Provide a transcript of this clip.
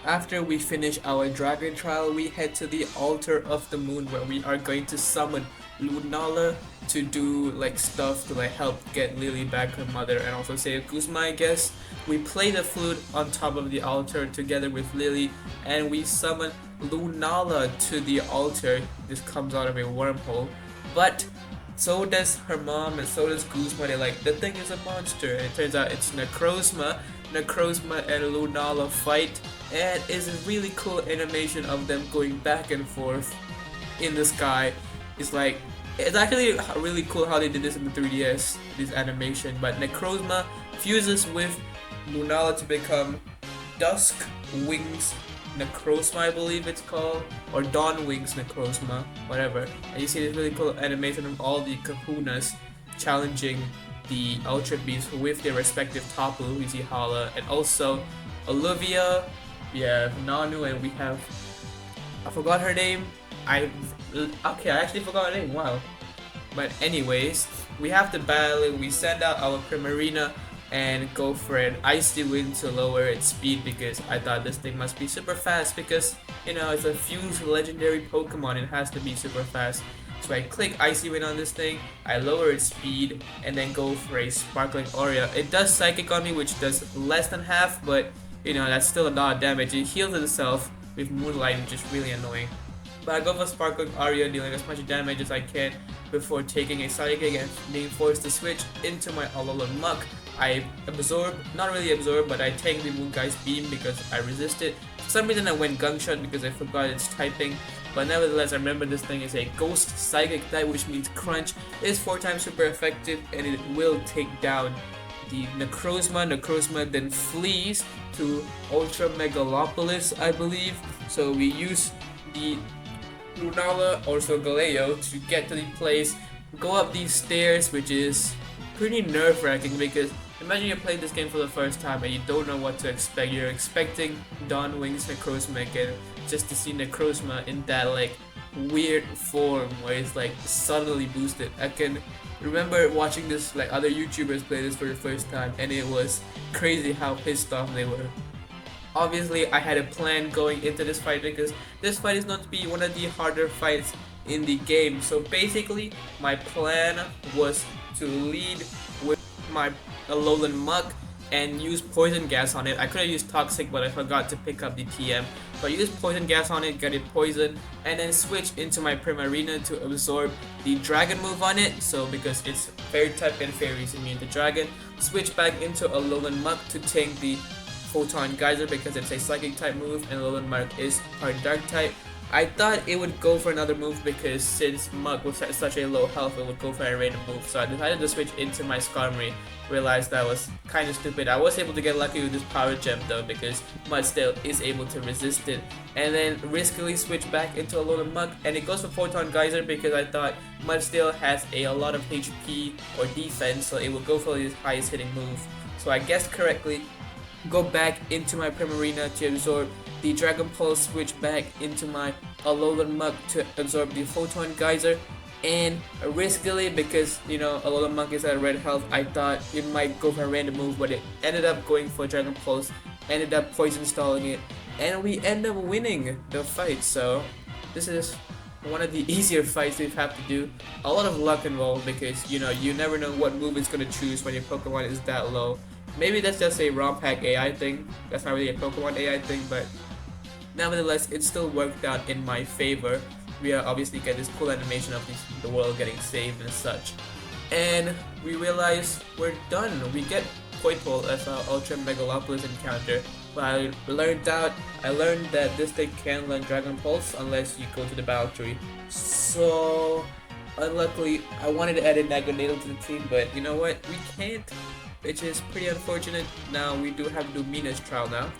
After we finish our dragon trial, we head to the altar of the moon where we are going to summon Lunala to do like stuff to like help get Lily back her mother and also save Kuzma, I guess. We play the flute on top of the altar together with Lily and we summon Lunala to the altar. This comes out of a wormhole. But so does her mom and so does Guzma. They're like, the thing is a monster. And it turns out it's Necrozma. Necrozma and Lunala fight. And it's a really cool animation of them going back and forth in the sky. It's actually really cool how they did this in the 3DS, this animation. But Necrozma fuses with Lunala to become Dusk Wings Necrozma, I believe it's called, or Dawn Wings Necrozma, whatever. And you see this really cool animation of all the kahunas challenging the Ultra Beasts with their respective Tapu. You see Hala, and also Olivia, we have Nanu, and we have, I forgot her name. I actually forgot her name. Wow. But anyways, we have to battle it. We send out our Primarina and go for an icy wind to lower its speed because I thought this thing must be super fast because, you know, it's a fused legendary Pokemon, it has to be super fast. So I click icy wind on this thing, I lower its speed, and then go for a sparkling aura. It does psychic on me, which does less than half, but you know, that's still a lot of damage. It heals itself with moonlight, which is really annoying. But I go for sparkling aura, dealing as much damage as I can before taking a psychic and being forced to switch into my Alolan Muck. I absorb, not really absorb, but I take the Moonguy's beam because I resist it. For some reason I went Gungshot because I forgot its typing, but nevertheless I remember this thing is a Ghost Psychic type, which means Crunch. It is 4 times super effective and it will take down the Necrozma. Necrozma then flees to Ultra Megalopolis, I believe. So we use the Lunala, also Galeo, to get to the place, go up these stairs, which is pretty nerve-wracking because imagine you're playing this game for the first time and you don't know what to expect. You're expecting Dawn Wings Necrozma again, just to see Necrozma in that like weird form where it's like suddenly boosted. I can remember watching this like other YouTubers play this for the first time and it was crazy how pissed off they were. Obviously I had a plan going into this fight because this fight is known to be one of the harder fights in the game. So basically my plan was to lead with my Alolan Muck and use poison gas on it. I could have used toxic, but I forgot to pick up the TM. But I used poison gas on it, get it poisoned, and then switch into my Primarina to absorb the dragon move on it. So because it's fairy type and fairies immune to dragon, switch back into Alolan Muck to tank the Photon Geyser because it's a psychic type move and Alolan Muck is part dark type. I thought it would go for another move because since Muck was at such a low health, it would go for a random move. So I decided to switch into my Skarmory. Realized that was kind of stupid. I was able to get lucky with this Power Gem though because Mud still is able to resist it. And then riskily switch back into a Alolan Muck and it goes for Photon Geyser because I thought Mud still has a lot of HP or defense, so it would go for his highest hitting move. So I guessed correctly. Go back into my Primarina to absorb the Dragon Pulse, switch back into my Alolan Muck to absorb the Photon Geyser, and riskily because you know Alolan Muck is at red health, I thought it might go for a random move, but it ended up going for Dragon Pulse, ended up poison stalling it, and we end up winning the fight. So this is one of the easier fights we've had to do. A lot of luck involved because you know you never know what move it's gonna choose when your Pokemon is that low. Maybe that's just a ROM hack AI thing. That's not really a Pokemon AI thing, but nevertheless, it still worked out in my favor. We obviously get this cool animation of the world getting saved and such. And we realize we're done. We get Poipole as our Ultra Megalopolis encounter. But I learned that this thing can't learn Dragon Pulse unless you go to the battle tree. So unluckily, I wanted to add a Naganadel to the team, but you know what? We can't, which is pretty unfortunate. Now we do have to do Mina's trial now.